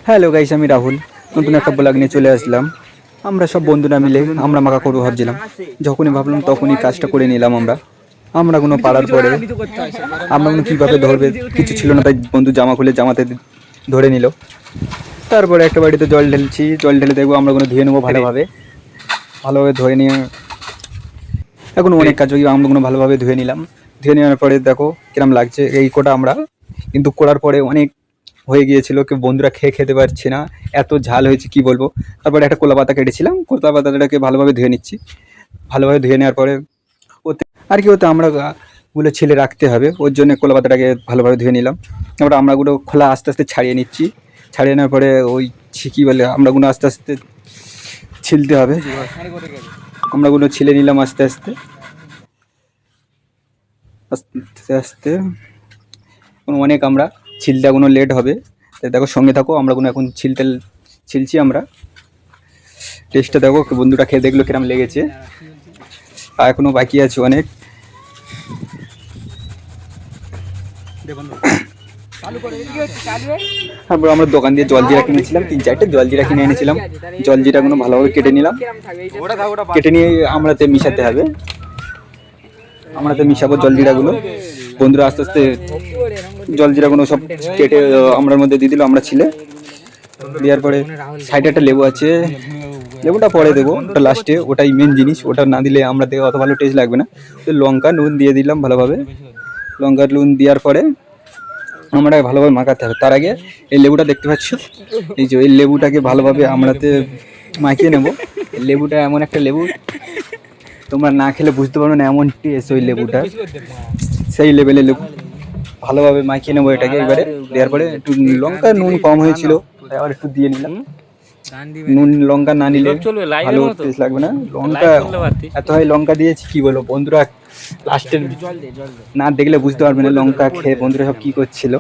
Hello guys, আমি রাহুল নতুন একটা ব্লগ নিয়ে চলে আসলাম। আমরা সব বন্ধুরা মিলে আমরা মাখা করবো ভাবছিলাম, যখনই ভাবলাম তখনই কাজটা করে নিলাম। আমরা কোনো পাড়ার পরে আমরা কোনো কীভাবে ধরবে কিছু ছিল না, তাই বন্ধু জামা খুলে জামাতে ধরে নিল। তারপরে একটা বাড়িতে জল ঢেলছি, জল ঢেলে দেখবো আমরা কোনো ধুয়ে নেবো ভালোভাবে ধুয়ে নিয়ে এখন অনেক কাজ ওই আমরা কোনো ভালোভাবে ধুয়ে নিলাম। ধুয়ে নেওয়ার পরে দেখো কিরম লাগছে এই কোটা আমরা, কিন্তু করার পরে অনেক হয়ে গিয়েছিল, কেউ বন্ধুরা খেতে পারছে না, এত ঝাল হয়েছে কি বলবো। তারপরে একটা কলা পাতা কেটেছিলাম, কলা পাতাটাকে ভালোভাবে ধুয়ে নিচ্ছি। ভালোভাবে ধুয়ে নেওয়ার পরে ওতে আর কি, ওতে আমরা গুলো ছেলে রাখতে হবে, ওর জন্য কলা পাতাটাকে ভালোভাবে ধুয়ে নিলাম। তারপরে আমরাগুলো খোলা আস্তে আস্তে ছাড়িয়ে নিচ্ছি। ছাড়িয়ে নেওয়ার পরে ওই কী বলে আমরাগুলো আস্তে আস্তে ছিলতে হবে। আমরাগুলো ছিলে নিলাম আস্তে আস্তে আস্তে আস্তে। অনেক আমরা ছিলতে কোনো লেট হবে, তাই দেখো সঙ্গে থাকো। আমরা কোনো এখন ছিলছি আমরা। টেস্টটা দেখো, বন্ধুরা খেয়ে দেখলো কিরম লেগেছে, আর এখনো বাকি আছে অনেক। তারপর আমরা দোকান দিয়ে জলজিরা কিনেছিলাম, 3-4টে জলজিরা কিনে এনেছিলাম। জলজিরাগুলো ভালোভাবে কেটে নিলাম। কেটে নিয়ে আমরাতে মিশাতে হবে, আমরাতে মিশাবো জলজিরাগুলো। বন্ধুরা আস্তে আস্তে জলজিরাগুলো সব কেটে আমরার মধ্যে দিয়ে দিল। আমরা ছিলে দেওয়ার পরে সাইডে একটা লেবু আছে, লেবুটা পরে দেবো, ওটা লাস্টে, ওটাই মেন জিনিস। ওটা না দিলে আমরা দেবো অত ভালো টেস্ট লাগবে না। তো লঙ্কা নুন দিয়ে দিলাম ভালোভাবে। লঙ্কা নুন দেওয়ার পরে আমরা ভালোভাবে মাখাতে হবে। তার আগে এই লেবুটা দেখতে পাচ্ছ, এই যে এই লেবুটাকে ভালোভাবে আমরাতে মাখিয়ে নেব। লেবুটা এমন একটা লেবু, তোমরা না খেলে বুঝতে পারবে না এমন টেস্ট ওই লেবুটা, সেই লেভেলের লেবু। ভালোভাবে মাখিয়ে নেবো এটাকে। এবারে দেওয়ার পরে একটু লঙ্কা নুন কম হয়েছিল, আবার একটু দিয়ে নিলাম। নুন লঙ্কা না নিলে ভালো টেস্ট লাগবে না। লঙ্কা এত হয় লঙ্কা দিয়েছি কি বলবো, বন্ধুরা লাস্টের না দেখলে বুঝতে পারবে না লঙ্কা খেয়ে বন্ধুরা সব কী করছিল।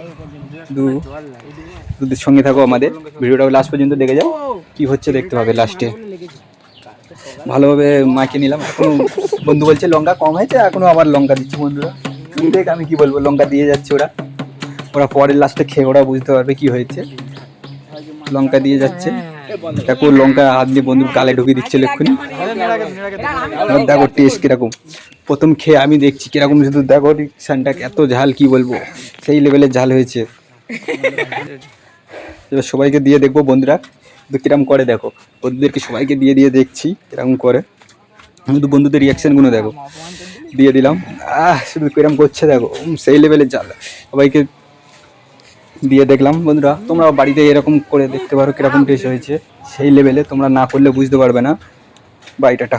দুধের সঙ্গে থাকো আমাদের, ভিডিওটা লাস্ট পর্যন্ত দেখে যাও, কি হচ্ছে দেখতে পাবে লাস্টে। ভালোভাবে মাখিয়ে নিলাম। এখনো বন্ধু বলছে লঙ্কা কম হয়েছে, এখনো আবার লঙ্কা দিচ্ছে বন্ধুরা। দেখ আমি কি বলবো, লঙ্কা দিয়ে যাচ্ছে ওরা। ওরা পরের লাস্টে খেয়ে ওরা বুঝতে পারবে কি হয়েছে। লঙ্কা দিয়ে যাচ্ছে, দেখো লঙ্কা হাত দিয়ে বন্ধুর গালে ঢুকিয়ে দিচ্ছে এক্ষুনি। দেখো টেস্ট কিরকম, প্রথম খেয়ে আমি দেখছি কিরকম, শুধু দেখো রিকশানটা এত ঝাল কি বলবো, সেই লেভেলের ঝাল হয়েছে। এবার সবাইকে দিয়ে দেখবো বন্ধুরা কিরকম করে। দেখো বন্ধুদেরকে সবাইকে দিয়ে দিয়ে দেখছি কিরকম করে, শুধু বন্ধুদের রিয়াকশানগুলো দেখো। দিয়ে দিলাম, শুধু কিরম করছে দেখো, সেই লেভেলের ঝাল। সবাইকে দিয়ে দেখলাম। বন্ধুরা তোমরা বাড়িতে এরকম করে দেখতে পারো কিরকম টেস্ট হয়েছে, সেই লেভেলে। তোমরা না করলে বুঝতে পারবে না। Bye tata.